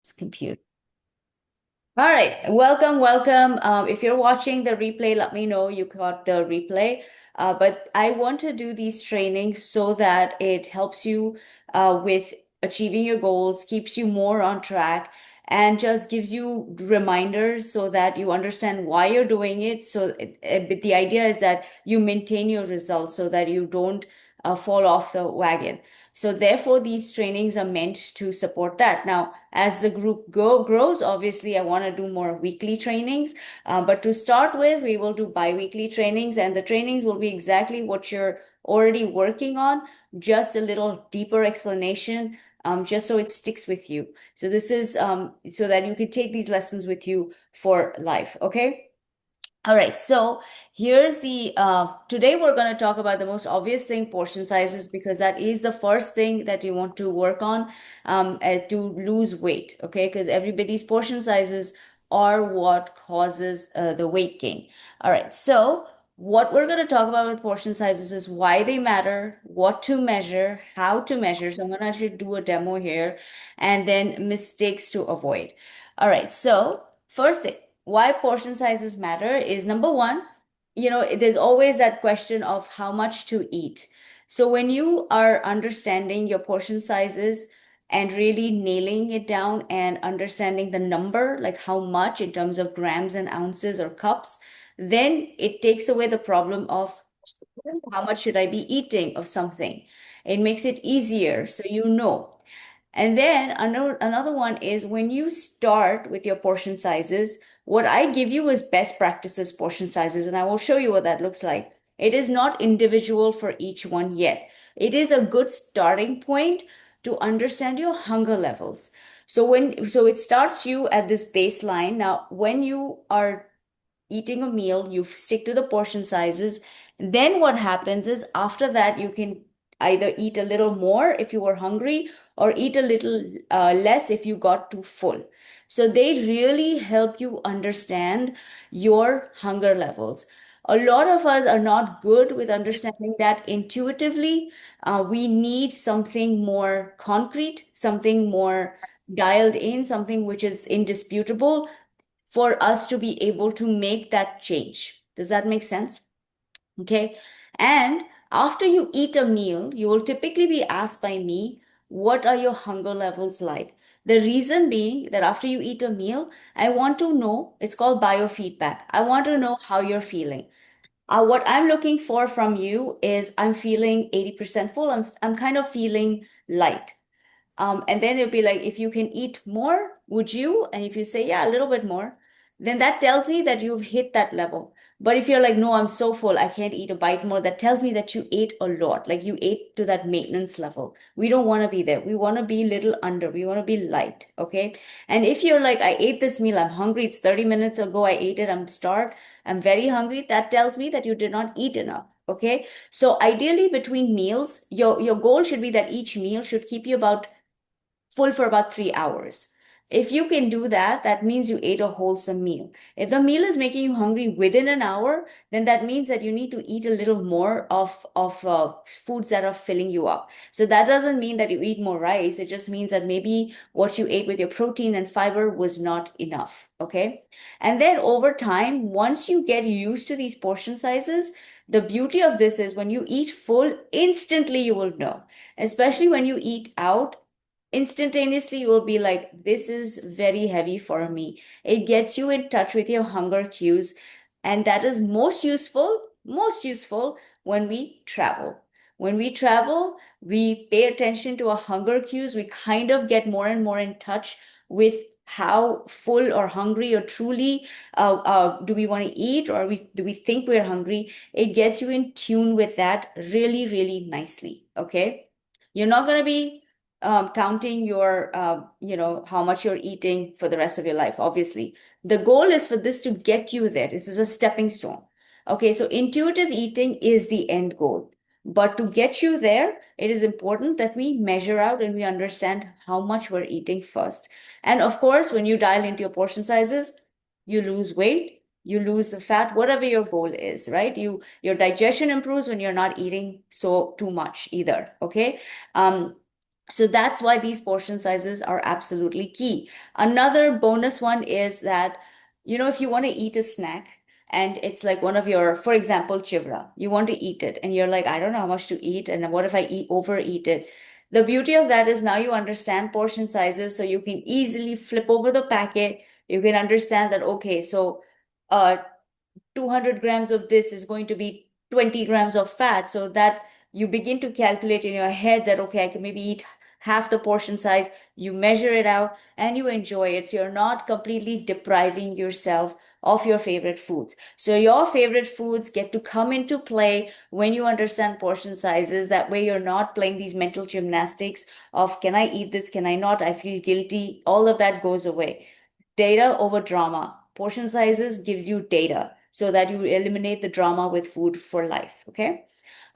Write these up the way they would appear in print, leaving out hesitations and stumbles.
It's compute. All right, welcome, welcome. If you're watching the replay, let me know you got the replay. But I want to do these trainings so that it helps you with achieving your goals, keeps you more on track, and just gives you reminders so that you understand why you're doing it. But the idea is that you maintain your results so that you don't fall off the wagon. So therefore, these trainings are meant to support that. Now, as the group grows, obviously, I want to do more weekly trainings. But to start with, we will do bi-weekly trainings, and the trainings will be exactly what you're already working on, just a little deeper explanation, just so it sticks with you. So this is so that you can take these lessons with you for life. Okay. All right, so here's the today we're going to talk about the most obvious thing, portion sizes, because that is the first thing that you want to work on to lose weight, okay? Because everybody's portion sizes are what causes the weight gain. All right, so what we're going to talk about with portion sizes is why they matter, what to measure, how to measure. So I'm going to actually do a demo here, and then mistakes to avoid. All right, so first thing why portion sizes matter is number one, there's always that question of how much to eat. So when you are understanding your portion sizes and really nailing it down and understanding the number, like how much in terms of grams and ounces or cups, then it takes away the problem of how much should I be eating of something. It makes it easier so you know. And then another one is when you start with your portion sizes, what I give you is best practices portion sizes, and I will show you what that looks like. It is not individual for each one yet. It is a good starting point to understand your hunger levels. So it starts you at this baseline. Now, when you are eating a meal, you stick to the portion sizes. Then what happens is after that, you can either eat a little more if you were hungry or eat a little less if you got too full. So they really help you understand your hunger levels. A lot of us are not good with understanding that intuitively. We need something more concrete, something more dialed in, something which is indisputable for us to be able to make that change. Does that make sense? Okay. And after you eat a meal, you will typically be asked by me, what are your hunger levels like? The reason being that after you eat a meal, I want to know, it's called biofeedback. I want to know how you're feeling. What I'm looking for from you is I'm feeling 80% full. I'm kind of feeling light. And then it'll be like, if you can eat more, would you? And if you say, yeah, a little bit more, then that tells me that you've hit that level. But if you're like, no, I'm so full, I can't eat a bite more, that tells me that you ate a lot, like you ate to that maintenance level. We don't want to be there. We want to be little under. We want to be light. Okay. And if you're like, I ate this meal, I'm hungry, it's 30 minutes ago, I ate it, I'm starved, I'm very hungry, that tells me that you did not eat enough. Okay. So ideally between meals, your goal should be that each meal should keep you about full for about 3 hours. If you can do that, that means you ate a wholesome meal. If the meal is making you hungry within an hour, then that means that you need to eat a little more of foods that are filling you up. So that doesn't mean that you eat more rice. It just means that maybe what you ate with your protein and fiber was not enough. Okay. And then over time, once you get used to these portion sizes, the beauty of this is when you eat full, instantly you will know, especially when you eat out instantaneously you will be like, this is very heavy for me. It gets you in touch with your hunger cues, and that is most useful when we travel. When we travel, we pay attention to our hunger cues. We kind of get more and more in touch with how full or hungry or truly do we want to eat, or do we think we're hungry. It gets you in tune with that really, really nicely. Okay. You're not going to be counting your, how much you're eating for the rest of your life, obviously. The goal is for this to get you there. This is a stepping stone. Okay, so intuitive eating is the end goal. But to get you there, it is important that we measure out and we understand how much we're eating first. And of course, when you dial into your portion sizes, you lose weight, you lose the fat, whatever your goal is, right? Your digestion improves when you're not eating so too much either. Okay. So that's why these portion sizes are absolutely key. Another bonus one is that, if you want to eat a snack and it's like one of your, for example, chivra, you want to eat it and you're like, I don't know how much to eat. And what if I overeat it? The beauty of that is now you understand portion sizes, so you can easily flip over the packet. You can understand that, okay, so uh, 200 grams of this is going to be 20 grams of fat. So that you begin to calculate in your head that, okay, I can maybe eat half the portion size. You measure it out and you enjoy it. So you're not completely depriving yourself of your favorite foods. So your favorite foods get to come into play when you understand portion sizes. That way you're not playing these mental gymnastics of, can I eat this? Can I not? I feel guilty. All of that goes away. Data over drama. Portion sizes gives you data so that you eliminate the drama with food for life. Okay.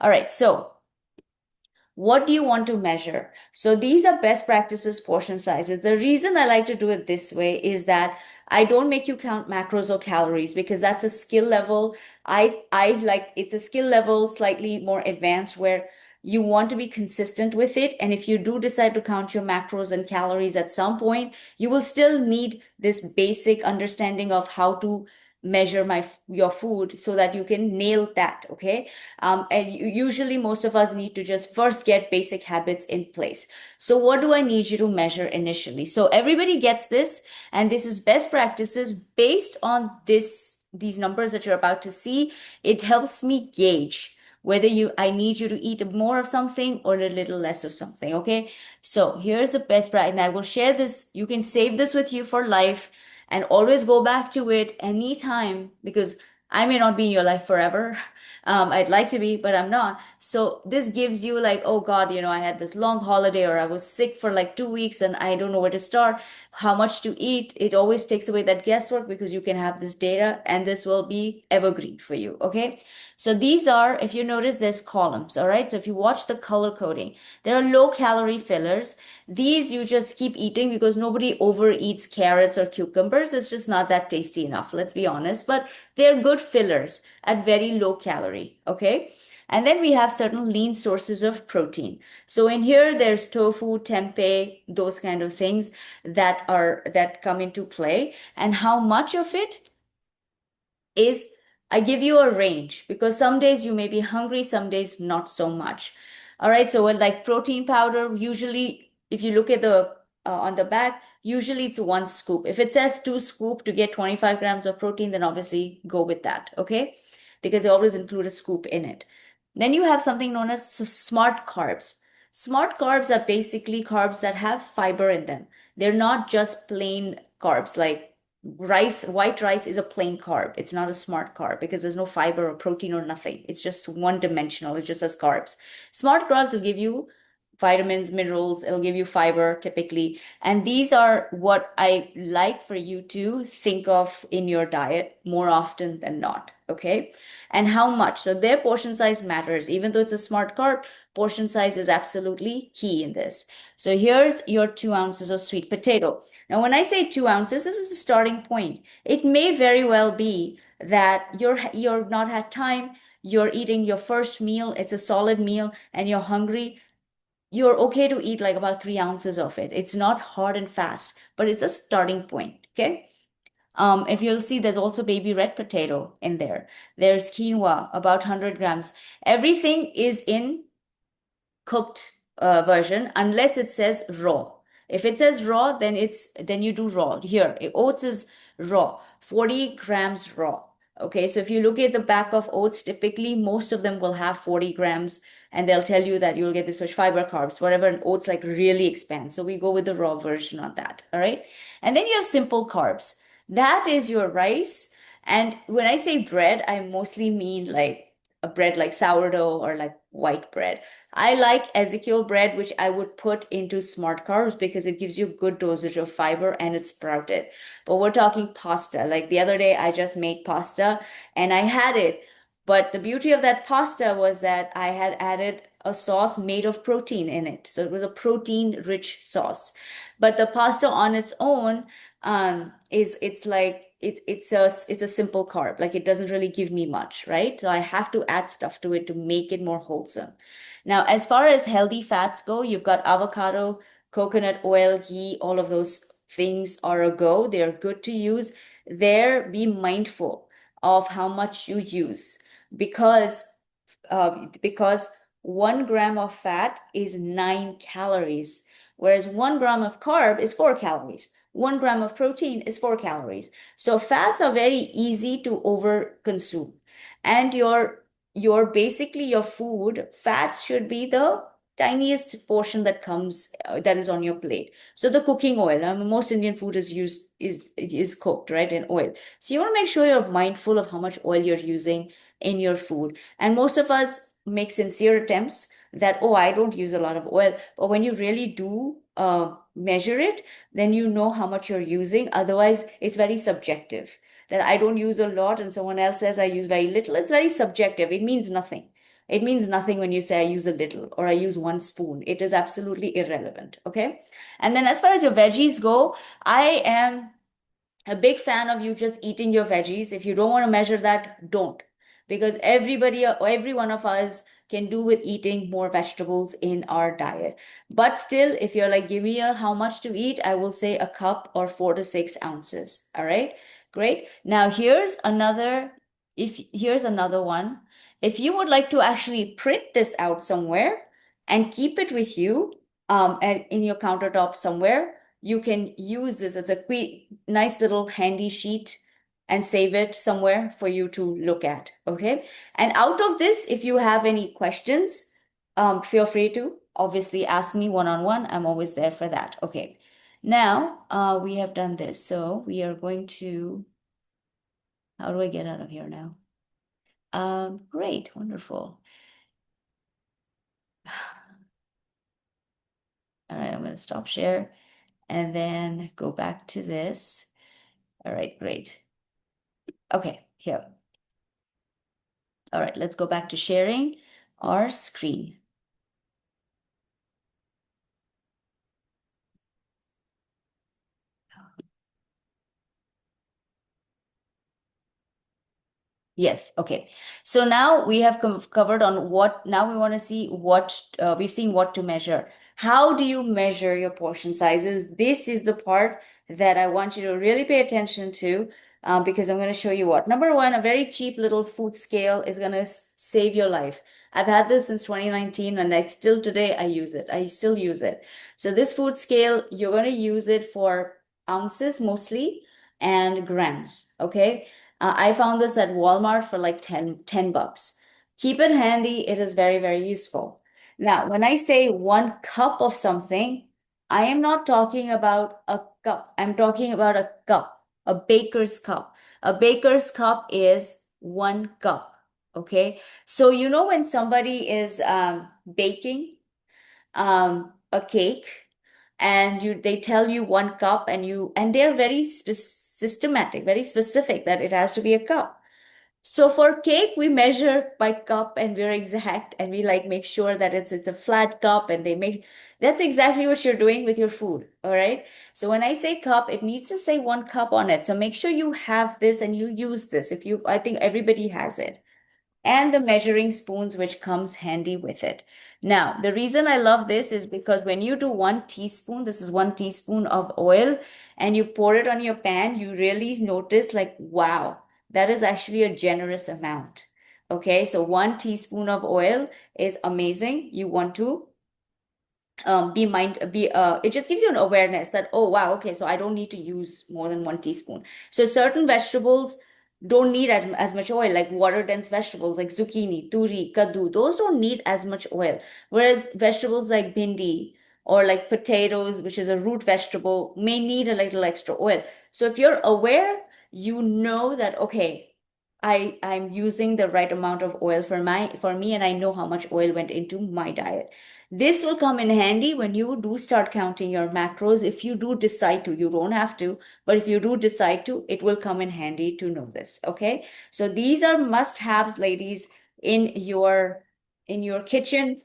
All right. So what do you want to measure? So these are best practices portion sizes. The reason I like to do it this way is that I don't make you count macros or calories because that's a skill level. I like it's a skill level slightly more advanced where you want to be consistent with it. And if you do decide to count your macros and calories at some point, you will still need this basic understanding of how to measure your food so that you can nail that. Okay. And usually most of us need to just first get basic habits in place. So what do I need you to measure initially? So everybody gets this, and this is best practices based on these numbers that you're about to see. It helps me gauge whether I need you to eat more of something or a little less of something. Okay. So here's the best practice, and I will share this. You can save this with you for life and always go back to it anytime, because I may not be in your life forever. I'd like to be, but I'm not. So this gives you like, oh God, I had this long holiday or I was sick for like 2 weeks and I don't know where to start, how much to eat. It always takes away that guesswork because you can have this data and this will be evergreen for you. Okay. So these are, if you notice, there's columns. All right. So if you watch the color coding, there are low calorie fillers. These you just keep eating because nobody overeats carrots or cucumbers. It's just not that tasty enough. Let's be honest. But they're good fillers at very low calorie. Okay. And then we have certain lean sources of protein. So in here, there's tofu, tempeh, those kind of things that come into play. And how much of it is, I give you a range because some days you may be hungry, some days not so much. All right. So like protein powder, usually if you look at the on the back, usually it's 1 scoop. If it says 2 scoop to get 25 grams of protein, then obviously go with that. Okay. Because they always include a scoop in it. Then you have something known as smart carbs. Smart carbs are basically carbs that have fiber in them. They're not just plain carbs like rice. White rice is a plain carb. It's not a smart carb because there's no fiber or protein or nothing. It's just one dimensional. It just has carbs. Smart carbs will give you vitamins, minerals, it'll give you fiber typically. And these are what I like for you to think of in your diet more often than not. Okay. And how much? So their portion size matters. Even though it's a smart carb, portion size is absolutely key in this. So here's your 2 ounces of sweet potato. Now, when I say 2 ounces, this is a starting point. It may very well be that you're not had time, you're eating your first meal, it's a solid meal, and you're hungry. You're okay to eat like about 3 ounces of it. It's not hard and fast, but it's a starting point. Okay. If you'll see, there's also baby red potato in there. There's quinoa, about 100 grams. Everything is in cooked version unless it says raw. If it says raw, then you do raw. Here, oats is raw, 40 grams raw. Okay, so if you look at the back of oats, typically most of them will have 40 grams, and they'll tell you that you'll get this much fiber, carbs, whatever, and oats like really expand. So we go with the raw version on that. All right. And then you have simple carbs. That is your rice. And when I say bread, I mostly mean like a bread like sourdough or like white bread. I like Ezekiel bread, which I would put into smart carbs because it gives you good dosage of fiber and it's sprouted. But we're talking pasta. Like the other day, I just made pasta and I had it. But the beauty of that pasta was that I had added a sauce made of protein in it. So it was a protein rich sauce. But the pasta on its own it's like it's a simple carb. Like it doesn't really give me much, right? So I have to add stuff to it to make it more wholesome. Now, as far as healthy fats go, you've got avocado, coconut oil, ghee, all of those things are a go. They're good to use. There, be mindful of how much you use because 1 gram of fat is 9 calories, whereas 1 gram of carb is 4 calories. 1 gram of protein is 4 calories. So fats are very easy to over consume. And your basically your food, fats should be the tiniest portion that comes that is on your plate. So the cooking oil, most Indian food is used is cooked, right, in oil. So you want to make sure you're mindful of how much oil you're using in your food. And most of us make sincere attempts that, oh, I don't use a lot of oil. But when you really do measure it, then you know how much you're using. Otherwise, it's very subjective. That I don't use a lot and someone else says I use very little. It's very subjective. It means nothing. It means nothing when you say I use a little or I use 1 spoon. It is absolutely irrelevant. Okay. And then as far as your veggies go, I am a big fan of you just eating your veggies. If you don't want to measure that, don't. Because every one of us can do with eating more vegetables in our diet. But still, if you're like, give me a how much to eat, I will say a cup or 4 to 6 ounces. All right, great. Now here's another one. If you would like to actually print this out somewhere and keep it with you, and in your countertop somewhere, you can use this as a quick, nice little handy sheet and save it somewhere for you to look at. Okay. And out of this, if you have any questions, feel free to obviously ask me one on one. I'm always there for that. Okay. Now, we have done this. So we are going to, how do I get out of here now? Great. Wonderful. All right. I'm going to stop share and then go back to this. All right. Great. Okay. Here. All right, let's go back to sharing our screen. Yes, okay. So now we have covered on what, now we want to see what, we've seen what to measure. How do you measure your portion sizes? This is the part that I want you to really pay attention to, because I'm going to show you what. Number one, a very cheap little food scale is going to save your life. I've had this since 2019 and today I use it. I still use it. So this food scale, you're going to use it for ounces mostly and grams, okay? I found this at Walmart for like 10 bucks. Keep it handy. It is very, very useful. Now, when I say 1 cup of something, I am not talking about a cup. I'm talking about a cup, a baker's cup. A baker's cup is 1 cup. Okay. So, when somebody is baking a cake, and they tell you 1 cup, and they're very systematic, very specific that it has to be a cup. So for cake, we measure by cup and we're exact, and we like make sure that it's a flat cup, and that's exactly what you're doing with your food. All right. So when I say cup, it needs to say 1 cup on it. So make sure you have this and you use this. I think everybody has it, and the measuring spoons, which comes handy with it. Now, the reason I love this is because when you do 1 teaspoon, this is 1 teaspoon of oil, and you pour it on your pan, you really notice like, wow, that is actually a generous amount. Okay, so 1 teaspoon of oil is amazing. You want to it just gives you an awareness that, oh wow, okay, so I don't need to use more than 1 teaspoon. So certain vegetables don't need as much oil, like water dense vegetables like zucchini, turi, kaddu, those don't need as much oil, whereas vegetables like bhindi or like potatoes, which is a root vegetable, may need a little extra oil. So if you're aware, you know that, okay, I'm using the right amount of oil for me, and I know how much oil went into my diet. This will come in handy when you do start counting your macros. If you do decide to, you don't have to, but if you do decide to, it will come in handy to know this. Okay. So these are must-haves, ladies, in your kitchen,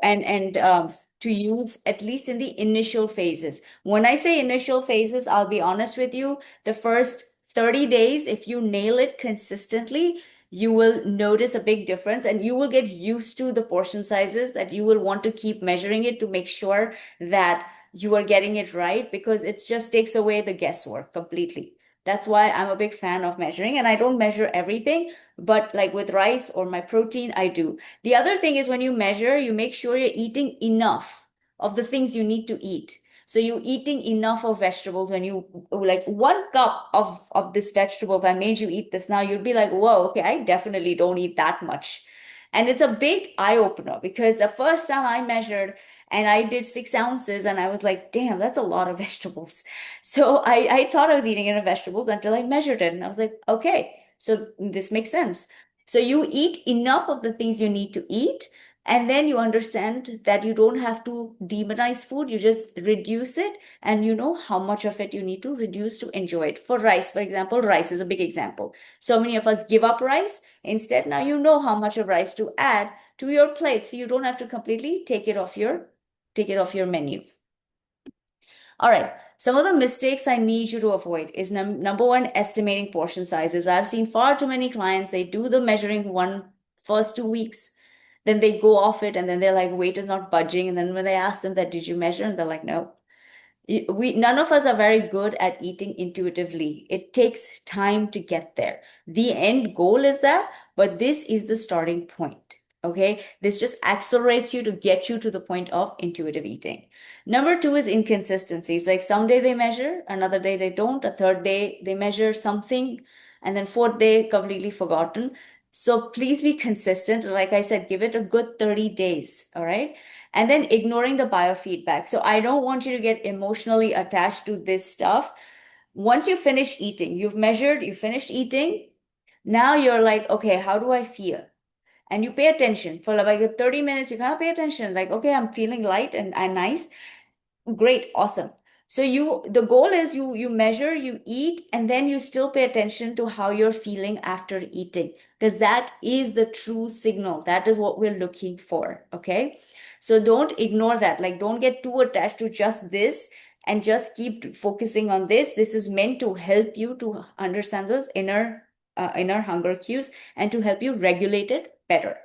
and to use at least in the initial phases. When I say initial phases, I'll be honest with you, the first 30 days, if you nail it consistently, you will notice a big difference and you will get used to the portion sizes that you will want to keep measuring it to make sure that you are getting it right because it just takes away the guesswork completely. That's why I'm a big fan of measuring, and I don't measure everything, but like with rice or my protein, I do. The other thing is when you measure, you make sure you're eating enough of the things you need to eat. So you're eating enough of vegetables when you like 1 cup of this vegetable. If I made you eat this now, you'd be like, whoa, okay, I definitely don't eat that much. And it's a big eye opener because the first time I measured and I did 6 ounces and I was like, damn, that's a lot of vegetables. So I thought I was eating enough vegetables until I measured it. And I was like, okay, so this makes sense. So you eat enough of the things you need to eat and then you understand that you don't have to demonize food, you just reduce it, and you know how much of it you need to reduce to enjoy it. For rice, for example, rice is a big example. So many of us give up rice. Instead, now you know how much of rice to add to your plate, so you don't have to completely take it off your menu. All right. Some of the mistakes I need you to avoid is number one, estimating portion sizes. I've seen far too many clients, they do the measuring one first 2 weeks, then they go off it, and then they're like, weight is not budging. And then when they ask them that, did you measure? And they're like, no. We none of us are very good at eating intuitively. It takes time to get there. The end goal is that, but this is the starting point. Okay, this just accelerates you to get you to the point of intuitive eating. Number two is inconsistencies. Like someday they measure, another day they don't, a third day they measure something, and then fourth day completely forgotten. So please be consistent. Like I said, give it a good 30 days. All right. And then ignoring the biofeedback. So I don't want you to get emotionally attached to this stuff. Once you finish eating, you've measured, you finished eating. Now you're like, okay, how do I feel? And you pay attention for like 30 minutes. You kind of pay attention. Like, okay, I'm feeling light and nice. Great, awesome. So the goal is you measure, you eat, and then you still pay attention to how you're feeling after eating, because that is the true signal. That is what we're looking for. Okay. So don't ignore that. Like, don't get too attached to just this and just keep focusing on this. This is meant to help you to understand those inner hunger cues and to help you regulate it better.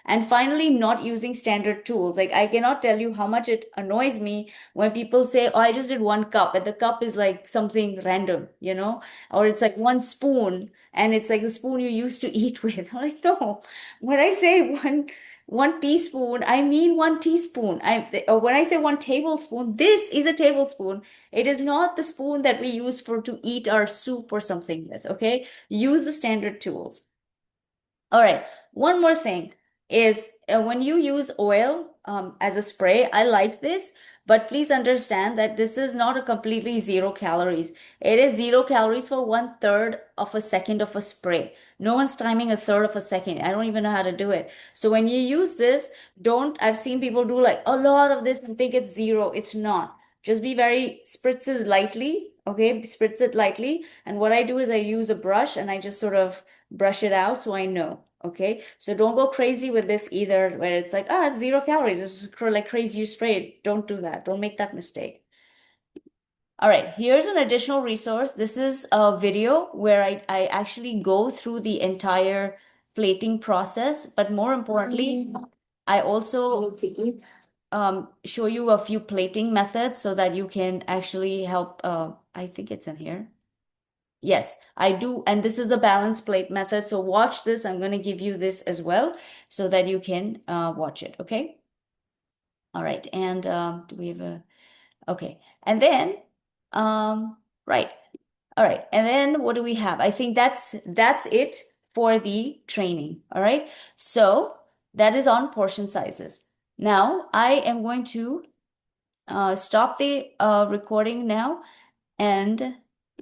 And finally, not using standard tools. Like, I cannot tell you how much it annoys me when people say, oh, I just did 1 cup, and the cup is like something random, or it's like 1 spoon, and it's like the spoon you used to eat with. I'm like, no, when I say one teaspoon, I mean 1 teaspoon. Or when I say 1 tablespoon, this is a tablespoon. It is not the spoon that we use to eat our soup or something with. Okay, use the standard tools. All right. One more thing is when you use oil as a spray, I like this, but please understand that this is not a completely 0 calories. It is 0 calories for 1/3 of a second of a spray. No one's timing a third of a second. I don't even know how to do it. So when you use this, I've seen people do like a lot of this and think it's zero. It's not. Just be very, spritz it lightly. Okay, spritz it lightly. And what I do is I use a brush and I just sort of brush it out so I know. Okay, so don't go crazy with this either, where it's like, it's 0 calories. This is like crazy, you spray. Don't do that. Don't make that mistake. All right, here's an additional resource. This is a video where I actually go through the entire plating process, but more importantly, I also show you a few plating methods so that you can actually help. I think it's in here. Yes, I do. And this is the balance plate method. So watch this. I'm going to give you this as well so that you can watch it. Okay. All right. And do we have okay. And then, right. All right. And then what do we have? I think that's it for the training. All right. So that is on portion sizes. Now I am going to stop the recording now and